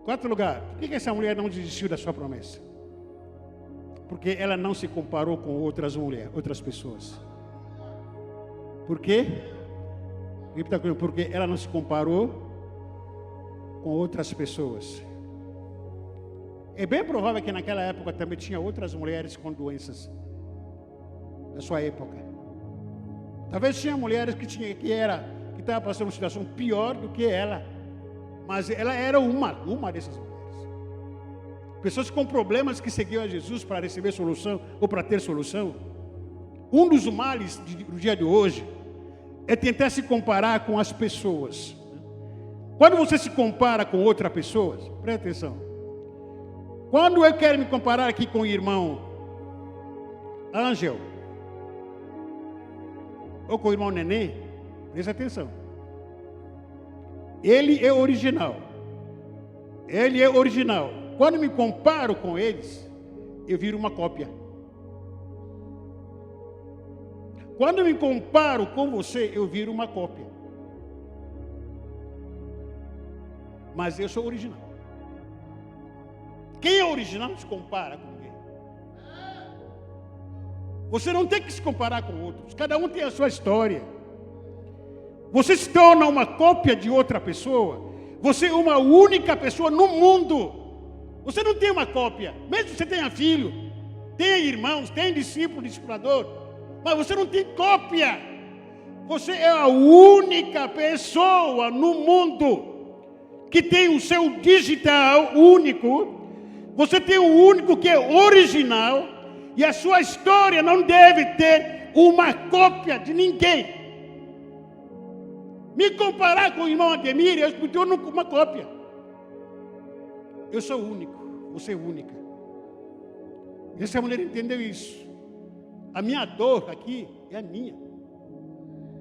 Quarto lugar, por que essa mulher não desistiu da sua promessa? Porque ela não se comparou com outras mulheres, outras pessoas. Por quê? Porque ela não se comparou com outras pessoas. É bem provável que naquela época também tinha outras mulheres com doenças. Na sua época. Talvez tinha mulheres que estavam passando uma situação pior do que ela. Mas ela era uma dessas mulheres. Pessoas com problemas que seguiam a Jesus para receber solução ou para ter solução. Um dos males do dia de hoje é tentar se comparar com as pessoas. Quando você se compara com outra pessoa, presta atenção. Quando eu quero me comparar aqui com o irmão Ângel, ou com o irmão Nenê, presta atenção. Ele é original. Ele é original. Quando me comparo com eles, eu viro uma cópia. Quando me comparo com você, eu viro uma cópia. Mas eu sou original. Quem é original não se compara com ninguém. Você não tem que se comparar com outros. Cada um tem a sua história. Você se torna uma cópia de outra pessoa. Você é uma única pessoa no mundo. Você não tem uma cópia. Mesmo que você tenha filho, tenha irmãos, tenha discípulo, discipulador. Mas você não tem cópia. Você é a única pessoa no mundo que tem o seu digital único. Você tem o único que é original. E a sua história não deve ter uma cópia de ninguém. Me comparar com o irmão Ademir, eu me torno uma cópia. Eu sou único, você é única. Essa mulher entendeu isso. A minha dor aqui é a minha.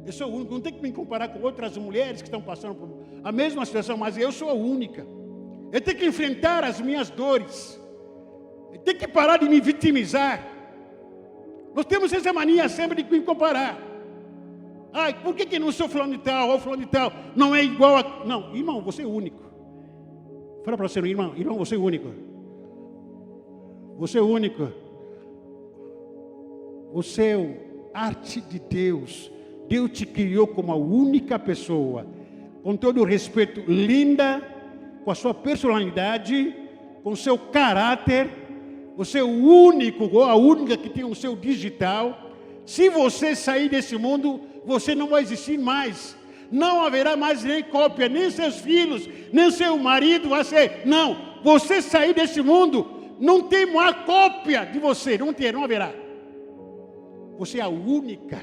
Eu sou único, não tem que me comparar com outras mulheres que estão passando por a mesma situação, mas eu sou a única. Eu tenho que enfrentar as minhas dores. Eu tenho que parar de me vitimizar. Nós temos essa mania sempre de me comparar. Por que não sou fulano de tal, ou fulano de tal? Não é igual a... Não, irmão, você é único. Fala para você, irmão, você é único. Você é único. Você é arte de Deus. Deus te criou como a única pessoa. Com todo o respeito, linda, com a sua personalidade, com o seu caráter. Você é o único, ou a única que tem o seu digital. Se você sair desse mundo, você não vai existir mais. Não haverá mais nem cópia, nem seus filhos, nem seu marido vai ser. Não, você sair desse mundo, não tem mais cópia de você, não haverá. Você é a única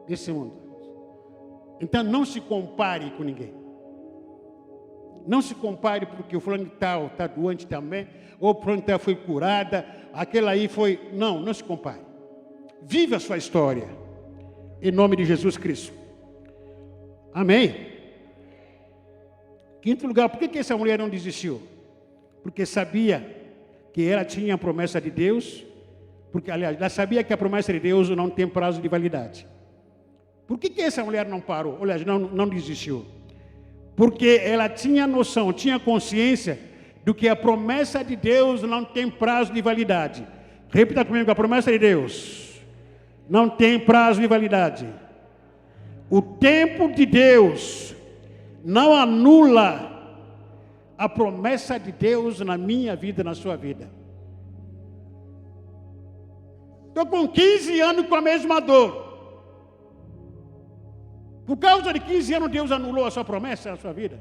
desse mundo. Então não se compare com ninguém. Não se compare porque o fulano tal está doente também, ou o fulano tal foi curada, aquela aí foi... Não se compare. Viva a sua história, em nome de Jesus Cristo. Amém? Quinto lugar, por que essa mulher não desistiu? Porque sabia que ela tinha a promessa de Deus, porque, aliás, ela sabia que a promessa de Deus não tem prazo de validade. Por que essa mulher não parou? Aliás, não desistiu? Porque ela tinha noção, tinha consciência do que a promessa de Deus não tem prazo de validade. Repita comigo, a promessa de Deus não tem prazo de validade. O tempo de Deus não anula a promessa de Deus na minha vida, na sua vida. Estou com 15 anos com a mesma dor. Por causa de 15 anos, Deus anulou a sua promessa na sua vida?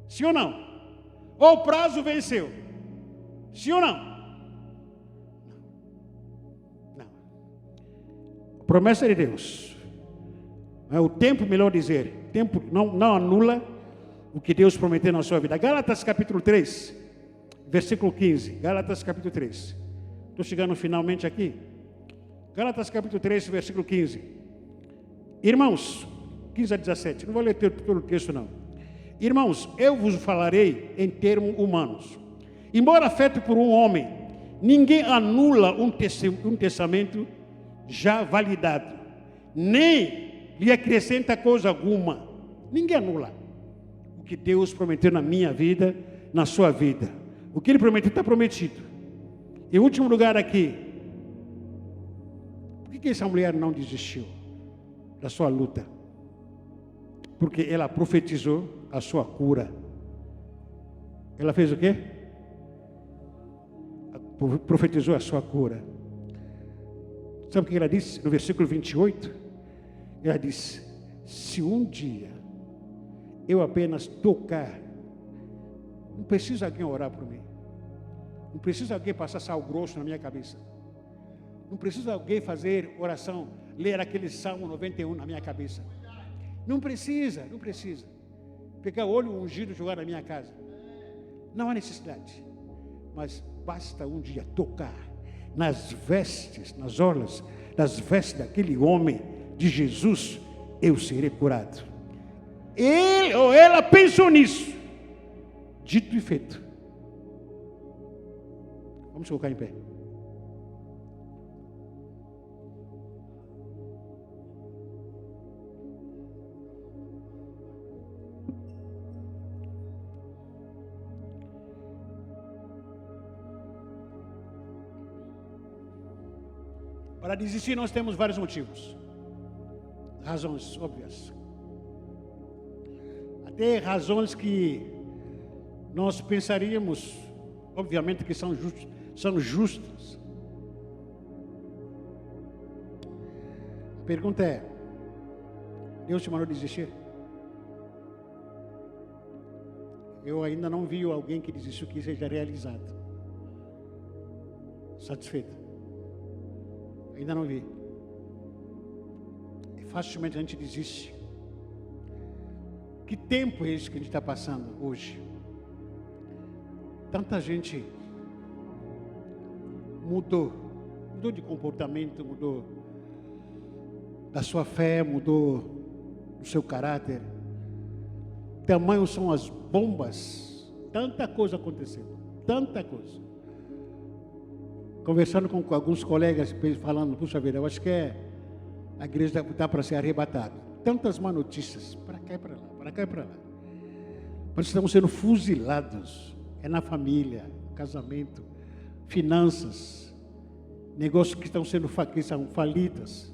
Sim ou não? Ou o prazo venceu? Sim ou não? Não. A promessa de Deus. O tempo, melhor dizer, o tempo não anula o que Deus prometeu na sua vida. Gálatas capítulo 3, versículo 15. Gálatas capítulo 3. Estou chegando finalmente aqui. Gálatas capítulo 3, versículo 15. Irmãos, 15 a 17, não vou ler todo o texto não. Irmãos, eu vos falarei em termos humanos. Embora feito por um homem, ninguém anula um testamento já validado, nem lhe acrescenta coisa alguma. Ninguém anula o que Deus prometeu na minha vida, na sua vida. O que Ele prometeu está prometido. Em último lugar aqui, por que essa mulher não desistiu da sua luta? Porque ela profetizou a sua cura. Ela fez o quê? Profetizou a sua cura. Sabe o que ela disse no versículo 28? Ela disse: se um dia eu apenas tocar, não precisa alguém orar por mim, não precisa alguém passar sal grosso na minha cabeça, não precisa alguém fazer oração, ler aquele Salmo 91 na minha cabeça. Não precisa. Pegar olho ungido e jogar na minha casa. Não há necessidade. Mas basta um dia tocar nas vestes, nas orlas das vestes daquele homem de Jesus, eu serei curado. Ele ou ela pensou nisso. Dito e feito. Vamos colocar em pé. Para desistir nós temos vários motivos. Razões óbvias. Até razões que nós pensaríamos, obviamente, que são justas. A pergunta é: Deus te mandou desistir? Eu ainda não vi alguém que desistiu que seja realizado, satisfeito. Ainda não vi. E facilmente a gente desiste. Que tempo é esse que a gente está passando hoje? Tanta gente mudou de comportamento, mudou da sua fé, mudou do seu caráter. Tamanho são as bombas. Tanta coisa acontecendo, tanta coisa. Conversando com alguns colegas, falando: puxa vida, eu acho que a igreja está para ser arrebatada. Tantas má notícias, para cá e para lá, para cá e para lá. Mas estamos sendo fuzilados. É na família, casamento, finanças, negócios que estão sendo que são falidas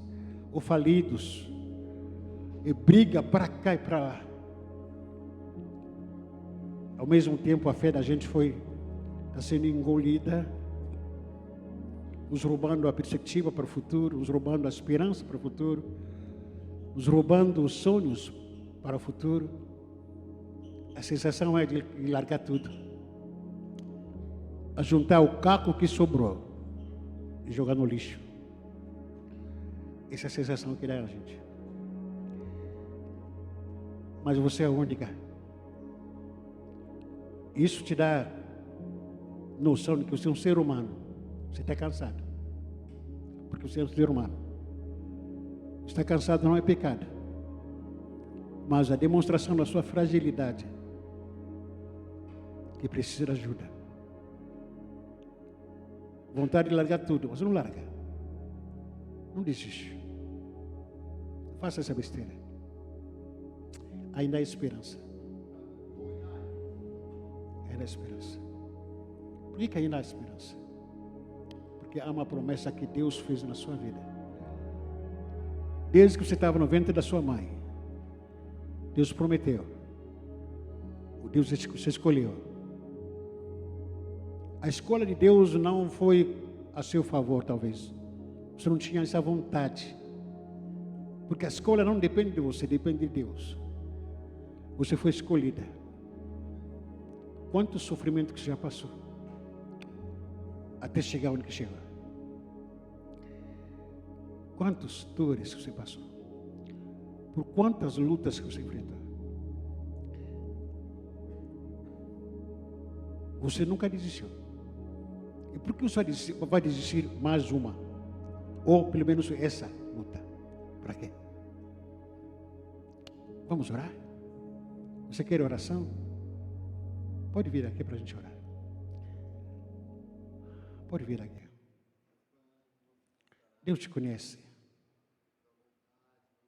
ou falidos. E briga para cá e para lá. Ao mesmo tempo, a fé da gente está sendo engolida nos roubando a perspectiva para o futuro, nos roubando a esperança para o futuro, nos roubando os sonhos para o futuro. A sensação é de largar tudo, a juntar o caco que sobrou e jogar no lixo. Essa é a sensação que dá a gente. Mas você é única. Isso te dá noção de que você é um ser humano. Você está cansado, porque você é um ser humano. Estar cansado não é pecado, mas a demonstração da sua fragilidade, que precisa de ajuda. Vontade de largar tudo, mas não larga. Não desiste. Faça essa besteira. Ainda há esperança. Ainda há esperança. Por que ainda há esperança? Porque há uma promessa que Deus fez na sua vida. Desde que você estava no ventre da sua mãe, Deus prometeu. O Deus que você escolheu. A escolha de Deus não foi a seu favor, talvez. Você não tinha essa vontade. Porque a escolha não depende de você, depende de Deus. Você foi escolhida. Quanto sofrimento que você já passou até chegar onde que chegou? Quantas dores que você passou? Por quantas lutas que você enfrentou? Você nunca desistiu. E por que você vai desistir mais uma? Ou pelo menos essa luta? Para quê? Vamos orar? Você quer oração? Pode vir aqui para a gente orar. Pode vir aqui. Deus te conhece.